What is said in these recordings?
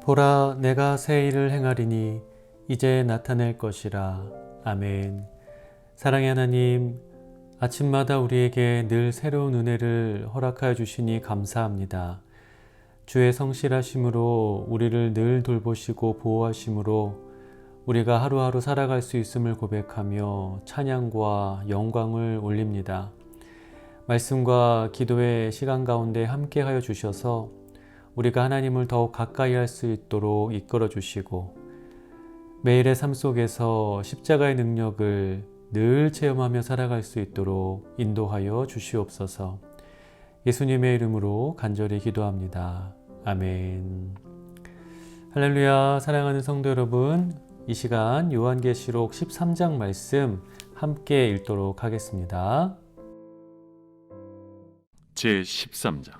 보라, 내가 새 일을 행하리니 이제 나타낼 것이라. 아멘. 사랑의 하나님, 아침마다 우리에게 늘 새로운 은혜를 허락하여 주시니 감사합니다. 주의 성실하심으로 우리를 늘 돌보시고 보호하심으로 우리가 하루하루 살아갈 수 있음을 고백하며 찬양과 영광을 올립니다. 말씀과 기도의 시간 가운데 함께하여 주셔서 우리가 하나님을 더욱 가까이 할 수 있도록 이끌어 주시고 매일의 삶 속에서 십자가의 능력을 늘 체험하며 살아갈 수 있도록 인도하여 주시옵소서. 예수님의 이름으로 간절히 기도합니다. 아멘. 할렐루야. 사랑하는 성도 여러분, 이 시간 요한계시록 13장 말씀 함께 읽도록 하겠습니다. 제13장.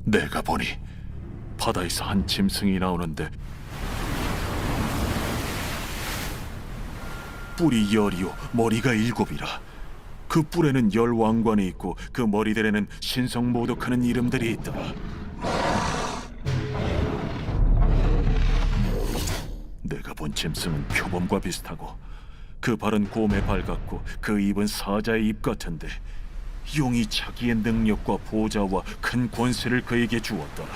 내가 보니 바다에서 한 짐승이 나오는데 뿔이 10이요 머리가 7이라. 그 뿔에는 10 왕관이 있고 그 머리들에는 신성모독하는 이름들이 있더라. 내가 본 짐승은 표범과 비슷하고 그 발은 곰의 발 같고 그 입은 사자의 입 같은데 용이 자기의 능력과 보좌와 큰 권세를 그에게 주었더라.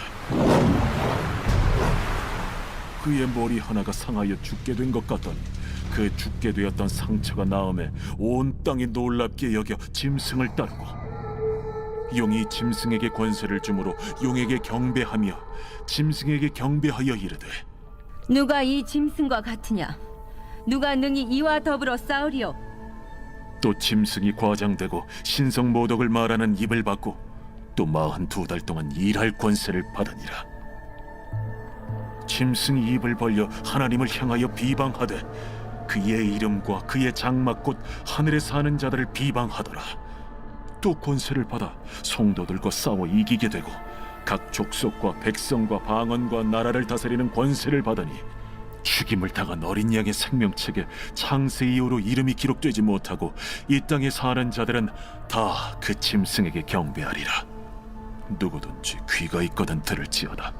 그의 머리 하나가 상하여 죽게 된 것 같더니 그 죽게 되었던 상처가 나음에 온 땅이 놀랍게 여겨 짐승을 따르고 용이 짐승에게 권세를 주므로 용에게 경배하며 짐승에게 경배하여 이르되 누가 이 짐승과 같으냐? 누가 능히 이와 더불어 싸우리요? 또 짐승이 과장되고 신성모독을 말하는 입을 받고 또 42달 동안 일할 권세를 받으니라. 짐승이 입을 벌려 하나님을 향하여 비방하되 그의 이름과 그의 장막 곧 하늘에 사는 자들을 비방하더라. 또 권세를 받아 성도들과 싸워 이기게 되고 각 족속과 백성과 방언과 나라를 다스리는 권세를 받으니 죽임을 당한 어린 양의 생명책에 창세 이후로 이름이 기록되지 못하고 이 땅에 사는 자들은 다 그 짐승에게 경배하리라. 누구든지 귀가 있거든 들을지어다.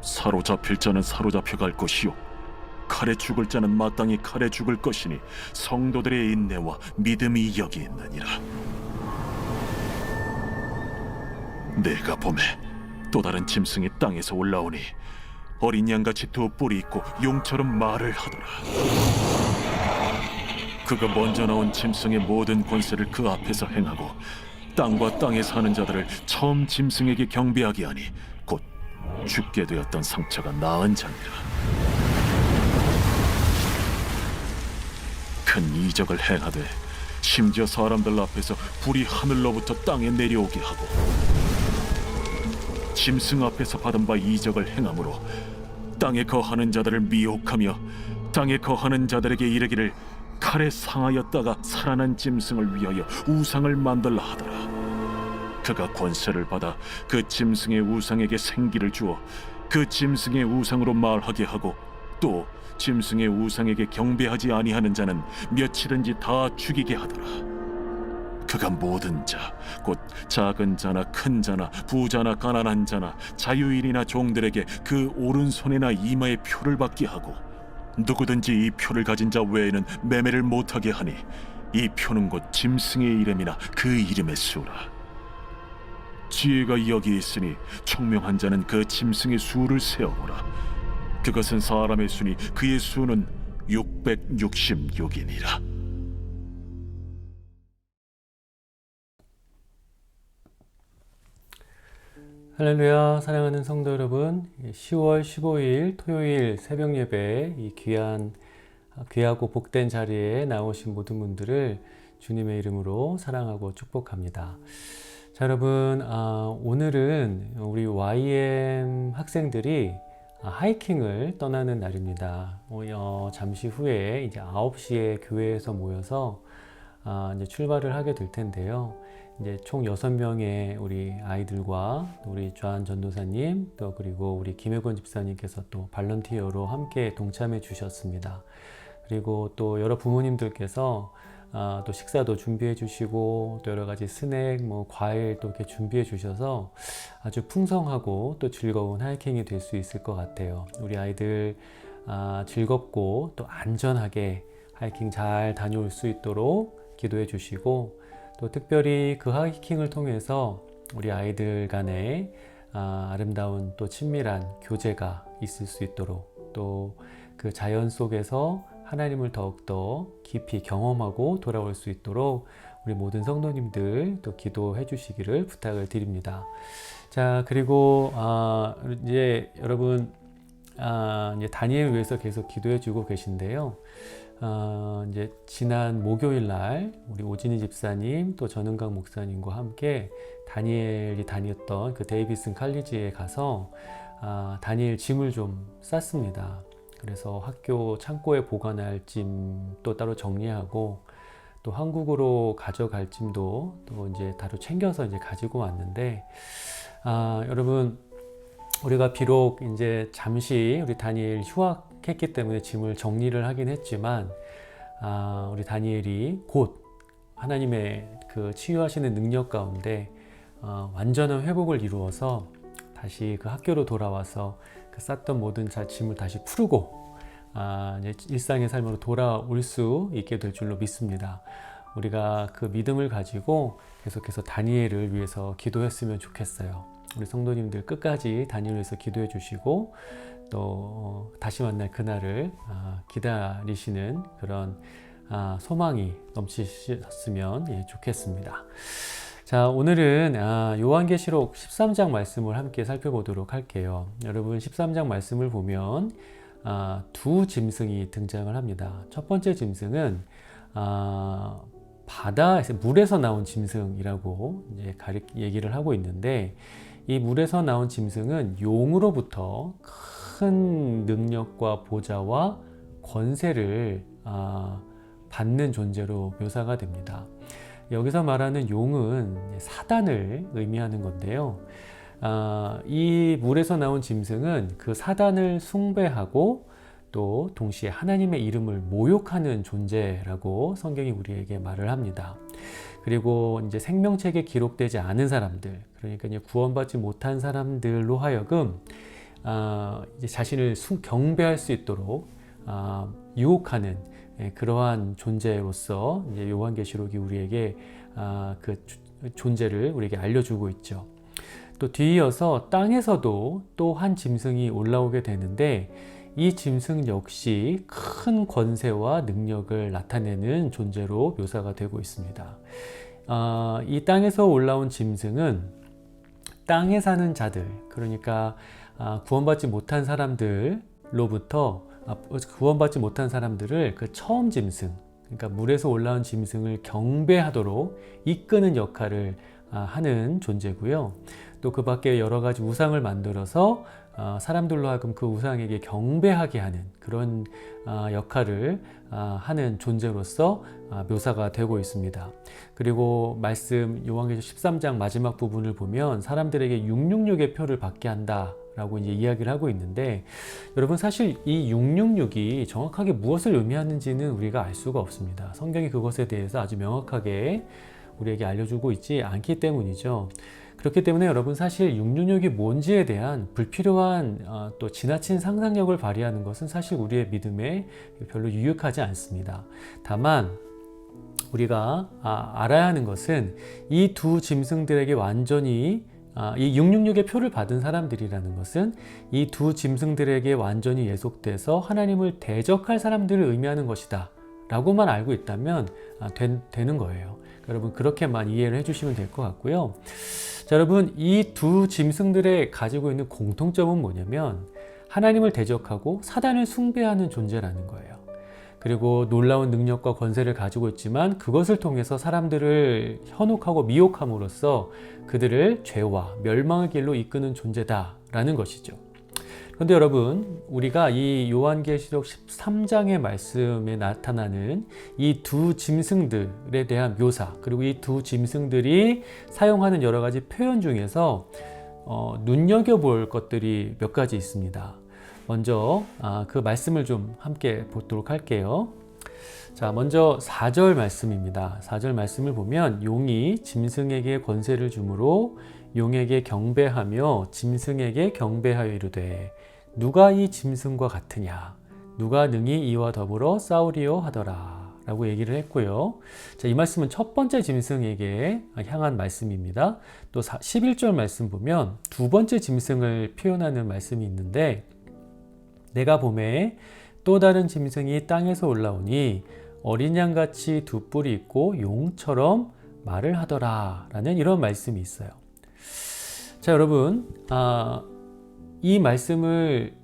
사로잡힐 자는 사로잡혀 갈 것이요 칼에 죽을 자는 마땅히 칼에 죽을 것이니 성도들의 인내와 믿음이 여기 있느니라. 내가 보매 또 다른 짐승이 땅에서 올라오니 어린 양같이 두 뿔이 있고 용처럼 말을 하더라. 그가 먼저 나온 짐승의 모든 권세를 그 앞에서 행하고 땅과 땅에 사는 자들을 처음 짐승에게 경배하게 하니 곧 죽게 되었던 상처가 나은 자니라. 큰 이적을 행하되 심지어 사람들 앞에서 불이 하늘로부터 땅에 내려오게 하고 짐승 앞에서 받은 바 이적을 행함으로 땅에 거하는 자들을 미혹하며 땅에 거하는 자들에게 이르기를 칼에 상하였다가 살아난 짐승을 위하여 우상을 만들라 하더라. 그가 권세를 받아 그 짐승의 우상에게 생기를 주어 그 짐승의 우상으로 말하게 하고 또 짐승의 우상에게 경배하지 아니하는 자는 며칠든지 다 죽이게 하더라. 그가 모든 자, 곧 작은 자나 큰 자나 부자나 가난한 자나 자유인이나 종들에게 그 오른손이나 이마에 표를 받게 하고 누구든지 이 표를 가진 자 외에는 매매를 못하게 하니 이 표는 곧 짐승의 이름이나 그 이름의 수라. 지혜가 여기 있으니 총명한 자는 그 짐승의 수를 세어보라. 그것은 사람의 수니 그의 수는 666이니라. 할렐루야. 사랑하는 성도 여러분, 10월 15일 토요일 새벽 예배 이 귀하고 복된 자리에 나오신 모든 분들을 주님의 이름으로 사랑하고 축복합니다. 자, 여러분, 오늘은 우리 YM 학생들이 하이킹을 떠나는 날입니다. 잠시 후에 이제 9시에 교회에서 모여서 이제 출발을 하게 될 텐데요. 이제 총 6명의 우리 아이들과 우리 좌한 전도사님 또 그리고 우리 김혜권 집사님께서 또 발런티어로 함께 동참해 주셨습니다. 그리고 또 여러 부모님들께서 또 식사도 준비해 주시고 또 여러 가지 스낵, 뭐 과일 또 이렇게 준비해 주셔서 아주 풍성하고 또 즐거운 하이킹이 될 수 있을 것 같아요. 우리 아이들 즐겁고 또 안전하게 하이킹 잘 다녀올 수 있도록 기도해 주시고, 또 특별히 그 하이킹을 통해서 우리 아이들 간에 아름다운 또 친밀한 교제가 있을 수 있도록, 또 그 자연 속에서 하나님을 더욱더 깊이 경험하고 돌아올 수 있도록 우리 모든 성도님들 또 기도해 주시기를 부탁을 드립니다. 자, 그리고 이제 여러분 이제 다니엘을 위해서 계속 기도해 주고 계신데요. 이제 지난 목요일 날 우리 오진희 집사님 또 전은강 목사님과 함께 다니엘이 다녔던 그 데이비슨 칼리지에 가서 다니엘 짐을 좀 쌌습니다. 그래서 학교 창고에 보관할 짐도 따로 정리하고, 또 한국으로 가져갈 짐도 또 이제 따로 챙겨서 이제 가지고 왔는데, 여러분, 우리가 비록 이제 잠시 우리 다니엘 휴학했기 때문에 짐을 정리를 하긴 했지만, 우리 다니엘이 곧 하나님의 그 치유하시는 능력 가운데 완전한 회복을 이루어서 다시 그 학교로 돌아와서 그 쌌던 모든 짐을 다시 풀고 이제 일상의 삶으로 돌아올 수 있게 될 줄로 믿습니다. 우리가 그 믿음을 가지고 계속해서 다니엘을 위해서 기도했으면 좋겠어요. 우리 성도님들 끝까지 다니엘을 위해서 기도해 주시고, 또 다시 만날 그날을 기다리시는 그런 소망이 넘치셨으면 좋겠습니다. 자, 오늘은 요한계시록 13장 말씀을 함께 살펴보도록 할게요. 여러분, 13장 말씀을 보면 두 짐승이 등장을 합니다. 첫 번째 짐승은 바다에서, 물에서 나온 짐승이라고 이제 얘기를 하고 있는데, 이 물에서 나온 짐승은 용으로부터 큰 능력과 보좌와 권세를 받는 존재로 묘사가 됩니다. 여기서 말하는 용은 사단을 의미하는 건데요. 이 물에서 나온 짐승은 그 사단을 숭배하고 또 동시에 하나님의 이름을 모욕하는 존재라고 성경이 우리에게 말을 합니다. 그리고 이제 생명책에 기록되지 않은 사람들, 그러니까 이제 구원받지 못한 사람들로 하여금 이제 자신을 경배할 수 있도록 유혹하는 그러한 존재로서 이제 요한계시록이 우리에게 그 존재를 우리에게 알려주고 있죠. 또 뒤이어서 땅에서도 또 한 짐승이 올라오게 되는데, 이 짐승 역시 큰 권세와 능력을 나타내는 존재로 묘사가 되고 있습니다. 이 땅에서 올라온 짐승은 땅에 사는 자들, 그러니까 구원받지 못한 사람들로부터 구원받지 못한 사람들을 그 처음 짐승, 그러니까 물에서 올라온 짐승을 경배하도록 이끄는 역할을 하는 존재고요. 또 그 밖에 여러 가지 우상을 만들어서 사람들로 하여금 그 우상에게 경배하게 하는 그런 역할을 하는 존재로서 묘사가 되고 있습니다. 그리고 말씀 요한계시록 13장 마지막 부분을 보면 사람들에게 666의 표를 받게 한다 라고 이제 이야기를 하고 있는데, 여러분, 사실 이 666이 정확하게 무엇을 의미하는지는 우리가 알 수가 없습니다. 성경이 그것에 대해서 아주 명확하게 우리에게 알려주고 있지 않기 때문이죠. 그렇기 때문에 여러분, 사실 666이 뭔지에 대한 불필요한 또 지나친 상상력을 발휘하는 것은 사실 우리의 믿음에 별로 유익하지 않습니다. 다만 우리가 알아야 하는 것은 이 두 짐승들에게 완전히 이 666의 표를 받은 사람들이라는 것은 이 두 짐승들에게 완전히 예속돼서 하나님을 대적할 사람들을 의미하는 것이다 라고만 알고 있다면 되는 거예요. 여러분, 그렇게만 이해를 해주시면 될 것 같고요. 자, 여러분, 이 두 짐승들의 가지고 있는 공통점은 뭐냐면 하나님을 대적하고 사단을 숭배하는 존재라는 거예요. 그리고 놀라운 능력과 권세를 가지고 있지만 그것을 통해서 사람들을 현혹하고 미혹함으로써 그들을 죄와 멸망의 길로 이끄는 존재다라는 것이죠. 그런데 여러분, 우리가 이 요한계시록 13장의 말씀에 나타나는 이 두 짐승들에 대한 묘사, 그리고 이 두 짐승들이 사용하는 여러 가지 표현 중에서 눈여겨볼 것들이 몇 가지 있습니다. 먼저 그 말씀을 좀 함께 보도록 할게요. 자, 먼저 4절 말씀입니다. 4절 말씀을 보면 용이 짐승에게 권세를 주므로 용에게 경배하며 짐승에게 경배하여 이르되 누가 이 짐승과 같으냐 누가 능히 이와 더불어 싸우리요 하더라 라고 얘기를 했고요. 자, 이 말씀은 첫 번째 짐승에게 향한 말씀입니다. 또 11절 말씀 보면 두 번째 짐승을 표현하는 말씀이 있는데 내가 보매 또 다른 짐승이 땅에서 올라오니 어린 양같이 두 뿔이 있고 용처럼 말을 하더라 라는 이런 말씀이 있어요. 자, 여러분, 이 말씀을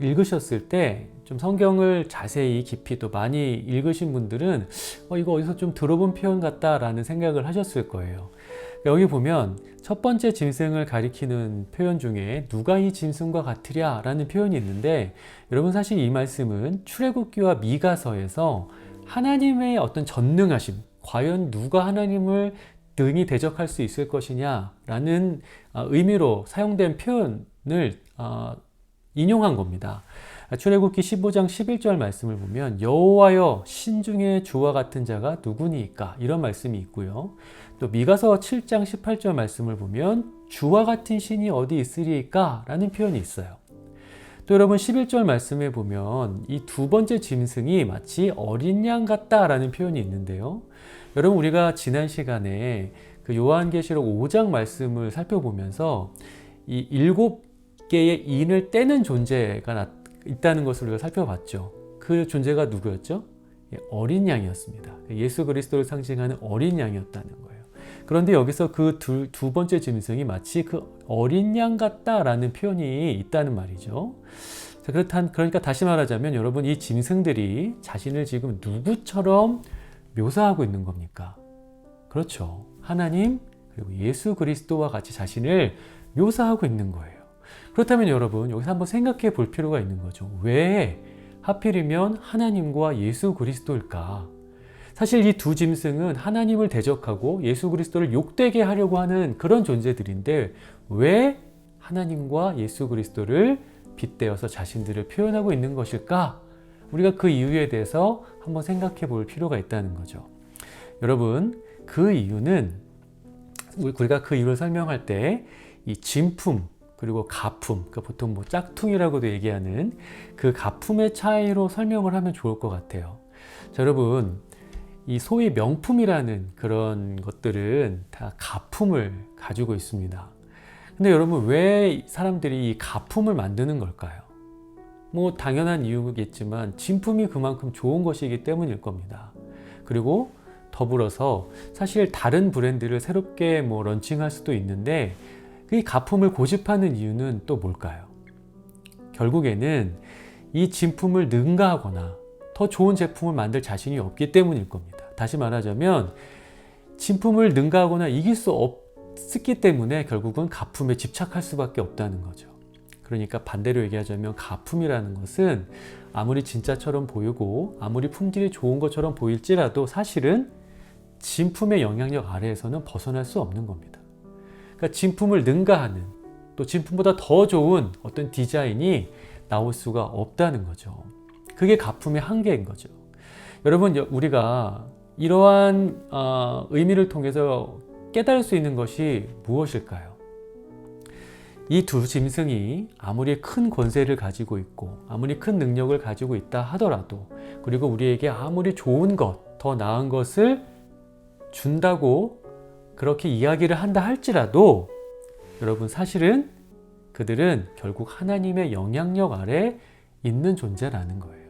읽으셨을 때 좀 성경을 자세히 깊이 또 많이 읽으신 분들은 이거 어디서 좀 들어본 표현 같다라는 생각을 하셨을 거예요. 여기 보면 첫 번째 짐승을 가리키는 표현 중에 누가 이 짐승과 같으랴 라는 표현이 있는데 여러분 사실 이 말씀은 출애굽기와 미가서에서 하나님의 어떤 전능하심, 과연 누가 하나님을 능히 대적할 수 있을 것이냐 라는 의미로 사용된 표현을 인용한 겁니다. 출애굽기 15장 11절 말씀을 보면 여호와여 신중에 주와 같은 자가 누구니까 이런 말씀이 있고요. 또 미가서 7장 18절 말씀을 보면 주와 같은 신이 어디 있으리까 라는 표현이 있어요. 또 여러분 11절 말씀에 보면 이 두 번째 짐승이 마치 어린 양 같다라는 표현이 있는데요. 여러분 우리가 지난 시간에 그 요한계시록 5장 말씀을 살펴보면서 이 7개의 인을 떼는 존재가 있다는 것을 우리가 살펴봤죠. 그 존재가 누구였죠? 어린 양이었습니다. 예수 그리스도를 상징하는 어린 양이었다는 거예요. 그런데 여기서 그 두 번째 짐승이 마치 그 어린 양 같다라는 표현이 있다는 말이죠. 그러니까 다시 말하자면 여러분 이 짐승들이 자신을 지금 누구처럼 묘사하고 있는 겁니까? 그렇죠. 하나님 그리고 예수 그리스도와 같이 자신을 묘사하고 있는 거예요. 그렇다면 여러분 여기서 한번 생각해 볼 필요가 있는 거죠. 왜 하필이면 하나님과 예수 그리스도일까? 사실 이 두 짐승은 하나님을 대적하고 예수 그리스도를 욕되게 하려고 하는 그런 존재들인데 왜 하나님과 예수 그리스도를 빗대어서 자신들을 표현하고 있는 것일까? 우리가 그 이유에 대해서 한번 생각해 볼 필요가 있다는 거죠. 여러분 그 이유는 우리가 그 이유를 설명할 때 이 진품 그리고 가품, 그러니까 보통 뭐 짝퉁이라고도 얘기하는 그 가품의 차이로 설명을 하면 좋을 것 같아요. 자, 여러분, 이 소위 명품이라는 그런 것들은 다 가품을 가지고 있습니다. 근데 여러분, 왜 사람들이 이 가품을 만드는 걸까요? 뭐 당연한 이유겠지만 진품이 그만큼 좋은 것이기 때문일 겁니다. 그리고 더불어서 사실 다른 브랜드를 새롭게 뭐 런칭할 수도 있는데 이 가품을 고집하는 이유는 또 뭘까요? 결국에는 이 진품을 능가하거나 더 좋은 제품을 만들 자신이 없기 때문일 겁니다. 다시 말하자면 진품을 능가하거나 이길 수 없기 때문에 결국은 가품에 집착할 수밖에 없다는 거죠. 그러니까 반대로 얘기하자면 가품이라는 것은 아무리 진짜처럼 보이고 아무리 품질이 좋은 것처럼 보일지라도 사실은 진품의 영향력 아래에서는 벗어날 수 없는 겁니다. 그러니까 진품을 능가하는 또 진품보다 더 좋은 어떤 디자인이 나올 수가 없다는 거죠. 그게 가품의 한계인 거죠. 여러분 우리가 이러한 의미를 통해서 깨달을 수 있는 것이 무엇일까요? 이 두 짐승이 아무리 큰 권세를 가지고 있고 아무리 큰 능력을 가지고 있다 하더라도 그리고 우리에게 아무리 좋은 것, 더 나은 것을 준다고 그렇게 이야기를 한다 할지라도 여러분 사실은 그들은 결국 하나님의 영향력 아래 있는 존재라는 거예요.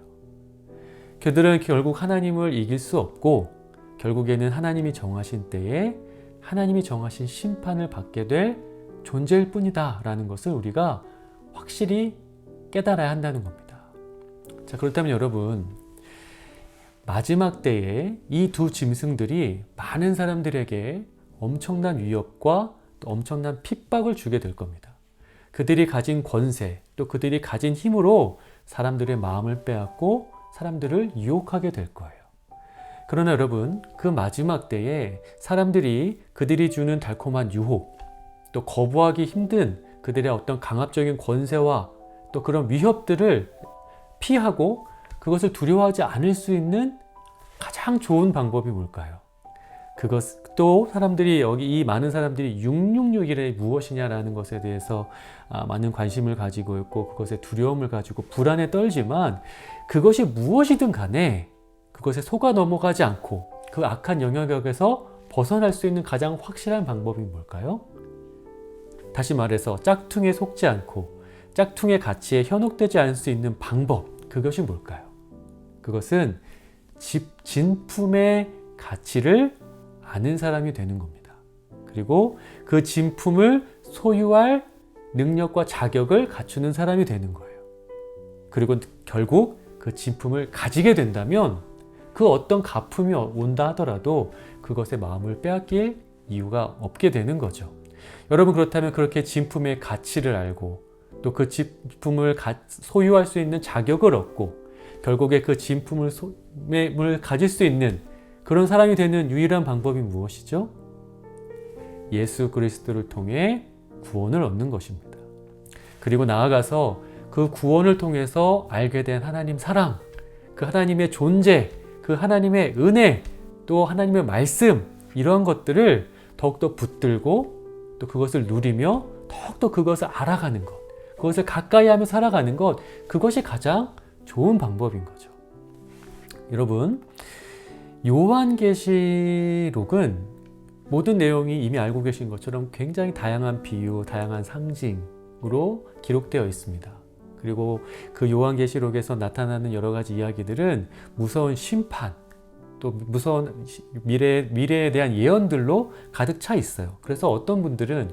그들은 결국 하나님을 이길 수 없고 결국에는 하나님이 정하신 때에 하나님이 정하신 심판을 받게 될 존재일 뿐이다 라는 것을 우리가 확실히 깨달아야 한다는 겁니다. 자, 그렇다면 여러분 마지막 때에 이 두 짐승들이 많은 사람들에게 엄청난 위협과 또 엄청난 핍박을 주게 될 겁니다. 그들이 가진 권세 또 그들이 가진 힘으로 사람들의 마음을 빼앗고 사람들을 유혹하게 될 거예요. 그러나 여러분 그 마지막 때에 사람들이 그들이 주는 달콤한 유혹 또 거부하기 힘든 그들의 어떤 강압적인 권세와 또 그런 위협들을 피하고 그것을 두려워하지 않을 수 있는 가장 좋은 방법이 뭘까요? 그것 또 사람들이 여기 이 많은 사람들이 666이란 무엇이냐라는 것에 대해서 많은 관심을 가지고 있고 그것에 두려움을 가지고 불안에 떨지만 그것이 무엇이든 간에 그것에 속아 넘어가지 않고 그 악한 영역에서 벗어날 수 있는 가장 확실한 방법이 뭘까요? 다시 말해서 짝퉁에 속지 않고 짝퉁의 가치에 현혹되지 않을 수 있는 방법, 그것이 뭘까요? 그것은 진품의 가치를 아는 사람이 되는 겁니다. 그리고 그 진품을 소유할 능력과 자격을 갖추는 사람이 되는 거예요. 그리고 결국 그 진품을 가지게 된다면 그 어떤 가품이 온다 하더라도 그것의 마음을 빼앗길 이유가 없게 되는 거죠. 여러분, 그렇다면 그렇게 진품의 가치를 알고 또 그 진품을 소유할 수 있는 자격을 얻고 결국에 그 진품을 가질 수 있는 그런 사람이 되는 유일한 방법이 무엇이죠? 예수 그리스도를 통해 구원을 얻는 것입니다. 그리고 나아가서 그 구원을 통해서 알게 된 하나님 사랑, 그 하나님의 존재, 그 하나님의 은혜, 또 하나님의 말씀, 이런 것들을 더욱더 붙들고 또 그것을 누리며 더욱더 그것을 알아가는 것, 그것을 가까이 하며 살아가는 것, 그것이 가장 좋은 방법인 거죠. 여러분, 요한계시록은 모든 내용이 이미 알고 계신 것처럼 굉장히 다양한 비유, 다양한 상징으로 기록되어 있습니다. 그리고 그 요한계시록에서 나타나는 여러 가지 이야기들은 무서운 심판, 또 무서운 미래에 대한 예언들로 가득 차 있어요. 그래서 어떤 분들은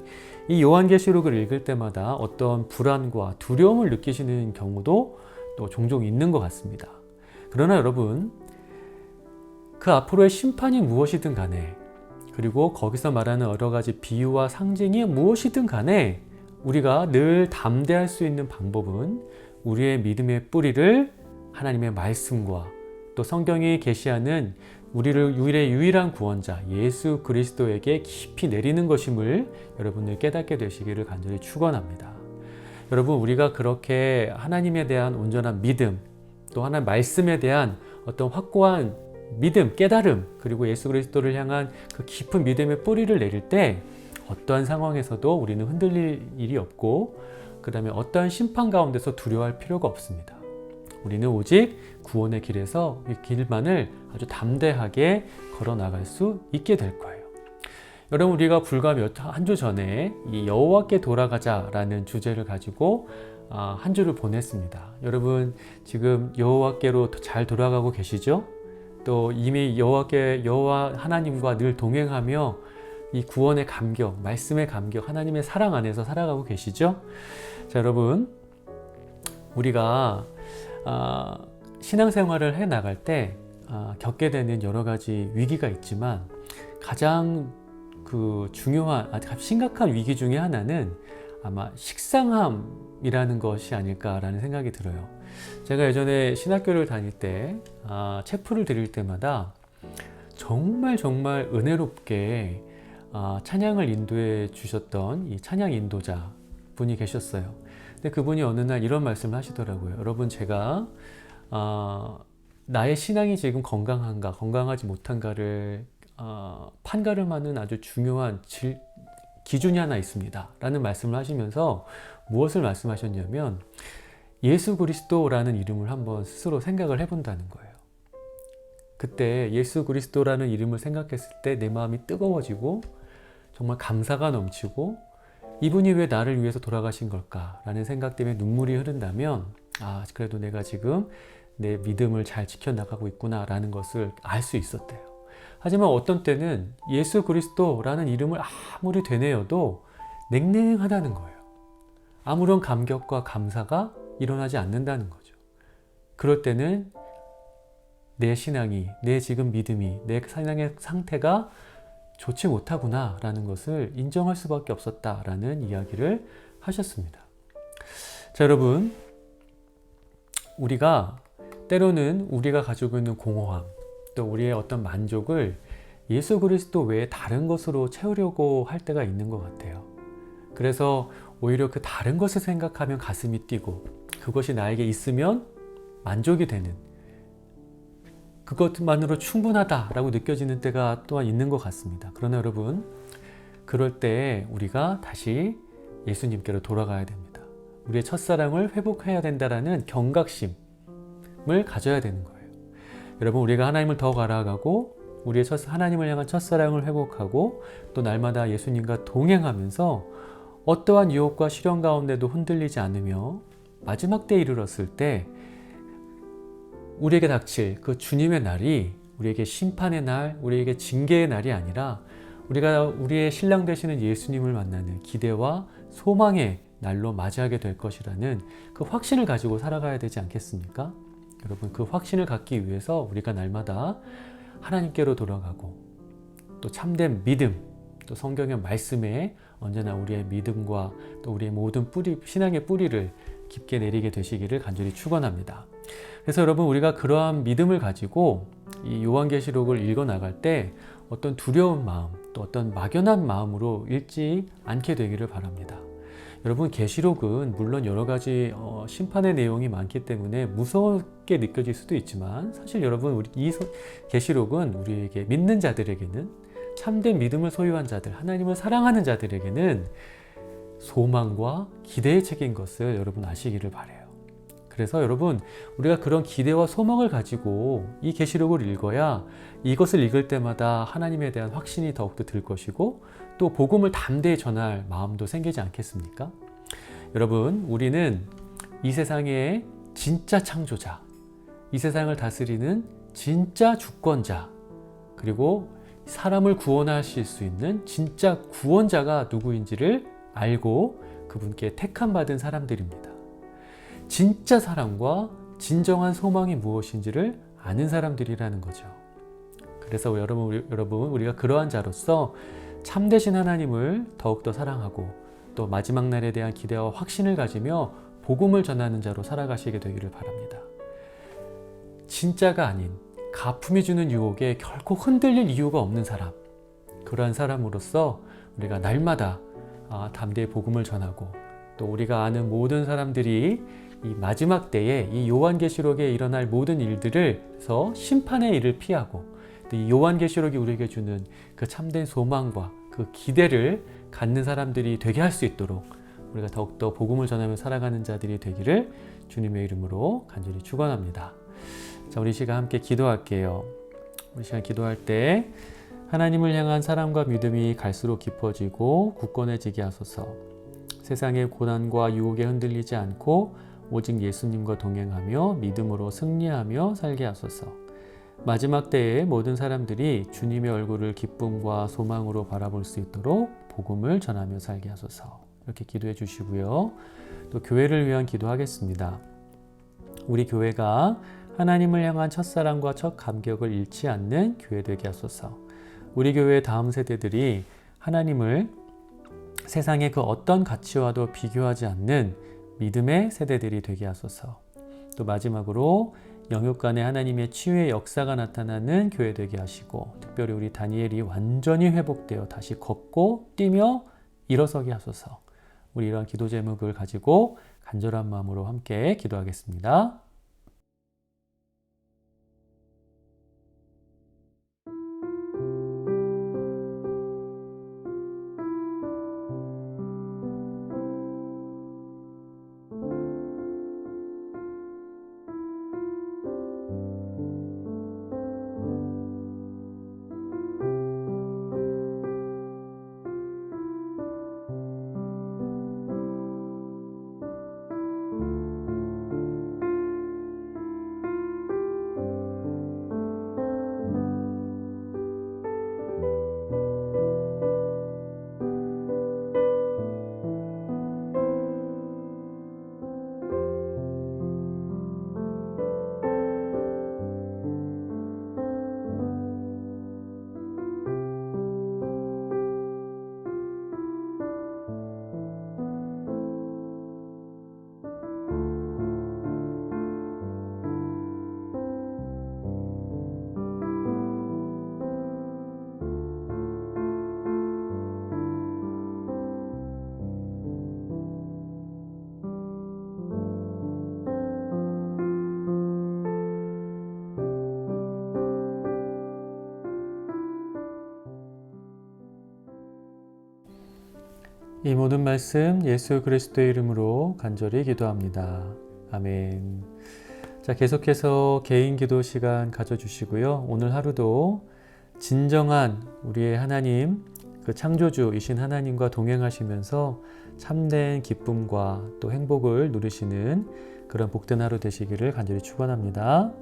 이 요한계시록을 읽을 때마다 어떤 불안과 두려움을 느끼시는 경우도 또 종종 있는 것 같습니다. 그러나 여러분, 그 앞으로의 심판이 무엇이든 간에, 그리고 거기서 말하는 여러 가지 비유와 상징이 무엇이든 간에 우리가 늘 담대할 수 있는 방법은 우리의 믿음의 뿌리를 하나님의 말씀과 또 성경이 계시하는 우리의 유일한 구원자 예수 그리스도에게 깊이 내리는 것임을 여러분들 깨닫게 되시기를 간절히 축원합니다. 여러분, 우리가 그렇게 하나님에 대한 온전한 믿음, 또 하나님 말씀에 대한 어떤 확고한 믿음, 깨달음, 그리고 예수 그리스도를 향한 그 깊은 믿음의 뿌리를 내릴 때 어떠한 상황에서도 우리는 흔들릴 일이 없고 그 다음에 어떠한 심판 가운데서 두려워할 필요가 없습니다. 우리는 오직 구원의 길에서 이 길만을 아주 담대하게 걸어 나갈 수 있게 될 거예요. 여러분, 우리가 불과 한 주 전에 이 여호와께 돌아가자라는 주제를 가지고 한 주를 보냈습니다. 여러분, 지금 여호와께로 잘 돌아가고 계시죠? 또 이미 여호와 하나님과 늘 동행하며 이 구원의 감격, 말씀의 감격, 하나님의 사랑 안에서 살아가고 계시죠? 자, 여러분, 우리가 신앙생활을 해 나갈 때 겪게 되는 여러 가지 위기가 있지만 가장 중요한, 심각한 위기 중에 하나는 아마 식상함이라는 것이 아닐까라는 생각이 들어요. 제가 예전에 신학교를 다닐 때 체프를 드릴 때마다 정말 은혜롭게 찬양을 인도해 주셨던 이 찬양 인도자 분이 계셨어요. 근데 그분이 어느 날 이런 말씀을 하시더라고요. 여러분, 제가 나의 신앙이 지금 건강한가 건강하지 못한가를 판가름하는 아주 중요한 기준이 하나 있습니다 라는 말씀을 하시면서 무엇을 말씀하셨냐면 예수 그리스도라는 이름을 한번 스스로 생각을 해본다는 거예요. 그때 예수 그리스도라는 이름을 생각했을 때 내 마음이 뜨거워지고 정말 감사가 넘치고 이분이 왜 나를 위해서 돌아가신 걸까 라는 생각 때문에 눈물이 흐른다면 그래도 내가 지금 내 믿음을 잘 지켜나가고 있구나 라는 것을 알 수 있었대요. 하지만 어떤 때는 예수 그리스도라는 이름을 아무리 되뇌어도 냉랭하다는 거예요. 아무런 감격과 감사가 일어나지 않는다는 거죠. 그럴 때는 내 신앙이, 내 지금 믿음이, 내 신앙의 상태가 좋지 못하구나 라는 것을 인정할 수밖에 없었다라는 이야기를 하셨습니다. 자, 여러분, 우리가 때로는 우리가 가지고 있는 공허함, 또 우리의 어떤 만족을 예수 그리스도 외에 다른 것으로 채우려고 할 때가 있는 것 같아요. 그래서 오히려 그 다른 것을 생각하면 가슴이 뛰고 그것이 나에게 있으면 만족이 되는 그것만으로 충분하다라고 느껴지는 때가 또한 있는 것 같습니다. 그러나 여러분, 그럴 때 우리가 다시 예수님께로 돌아가야 됩니다. 우리의 첫사랑을 회복해야 된다라는 경각심을 가져야 되는 거예요. 여러분, 우리가 하나님을 더 알아가고 우리의 하나님을 향한 첫사랑을 회복하고 또 날마다 예수님과 동행하면서 어떠한 유혹과 시련 가운데도 흔들리지 않으며 마지막 때에 이르렀을 때 우리에게 닥칠 그 주님의 날이 우리에게 심판의 날, 우리에게 징계의 날이 아니라 우리가 우리의 신랑 되시는 예수님을 만나는 기대와 소망의 날로 맞이하게 될 것이라는 그 확신을 가지고 살아가야 되지 않겠습니까? 여러분, 그 확신을 갖기 위해서 우리가 날마다 하나님께로 돌아가고 또 참된 믿음, 또 성경의 말씀에 언제나 우리의 믿음과 또 우리의 모든 신앙의 뿌리를 깊게 내리게 되시기를 간절히 축원합니다. 그래서 여러분, 우리가 그러한 믿음을 가지고 이 요한계시록을 읽어 나갈 때 어떤 두려운 마음, 또 어떤 막연한 마음으로 읽지 않게 되기를 바랍니다. 여러분, 계시록은 물론 여러 가지 심판의 내용이 많기 때문에 무섭게 느껴질 수도 있지만 사실 여러분, 이 계시록은 우리에게 믿는 자들에게는, 참된 믿음을 소유한 자들, 하나님을 사랑하는 자들에게는 소망과 기대의 책인 것을 여러분 아시기를 바라요. 그래서 여러분, 우리가 그런 기대와 소망을 가지고 이 계시록을 읽어야 이것을 읽을 때마다 하나님에 대한 확신이 더욱더 들 것이고 또 복음을 담대히 전할 마음도 생기지 않겠습니까? 여러분, 우리는 이 세상의 진짜 창조자, 이 세상을 다스리는 진짜 주권자, 그리고 사람을 구원하실 수 있는 진짜 구원자가 누구인지를 알고 그분께 택함 받은 사람들입니다. 진짜 사랑과 진정한 소망이 무엇인지를 아는 사람들이라는 거죠. 그래서 여러분, 우리가 그러한 자로서 참되신 하나님을 더욱더 사랑하고 또 마지막 날에 대한 기대와 확신을 가지며 복음을 전하는 자로 살아가시게 되기를 바랍니다. 진짜가 아닌 가품이 주는 유혹에 결코 흔들릴 이유가 없는 사람, 그러한 사람으로서 우리가 날마다 담대히 복음을 전하고 또 우리가 아는 모든 사람들이 이 마지막 때에 이 요한계시록에 일어날 모든 일들을서 심판의 일을 피하고 또 이 요한계시록이 우리에게 주는 그 참된 소망과 그 기대를 갖는 사람들이 되게 할 수 있도록 우리가 더욱더 복음을 전하며 살아가는 자들이 되기를 주님의 이름으로 간절히 축원합니다. 자, 우리 시간 함께 기도할게요. 우리 시간 기도할 때 하나님을 향한 사랑과 믿음이 갈수록 깊어지고 굳건해지게 하소서. 세상의 고난과 유혹에 흔들리지 않고 오직 예수님과 동행하며 믿음으로 승리하며 살게 하소서. 마지막 때에 모든 사람들이 주님의 얼굴을 기쁨과 소망으로 바라볼 수 있도록 복음을 전하며 살게 하소서. 이렇게 기도해 주시고요. 또 교회를 위한 기도하겠습니다. 우리 교회가 하나님을 향한 첫사랑과 첫 감격을 잃지 않는 교회 되게 하소서. 우리 교회의 다음 세대들이 하나님을 세상의 그 어떤 가치와도 비교하지 않는 믿음의 세대들이 되게 하소서. 또 마지막으로 영육 간에 하나님의 치유의 역사가 나타나는 교회 되게 하시고 특별히 우리 다니엘이 완전히 회복되어 다시 걷고 뛰며 일어서게 하소서. 우리 이러한 기도 제목을 가지고 간절한 마음으로 함께 기도하겠습니다. 이 모든 말씀 예수 그리스도의 이름으로 간절히 기도합니다. 아멘. 자, 계속해서 개인 기도 시간 가져주시고요. 오늘 하루도 진정한 우리의 하나님, 그 창조주이신 하나님과 동행하시면서 참된 기쁨과 또 행복을 누리시는 그런 복된 하루 되시기를 간절히 축원합니다.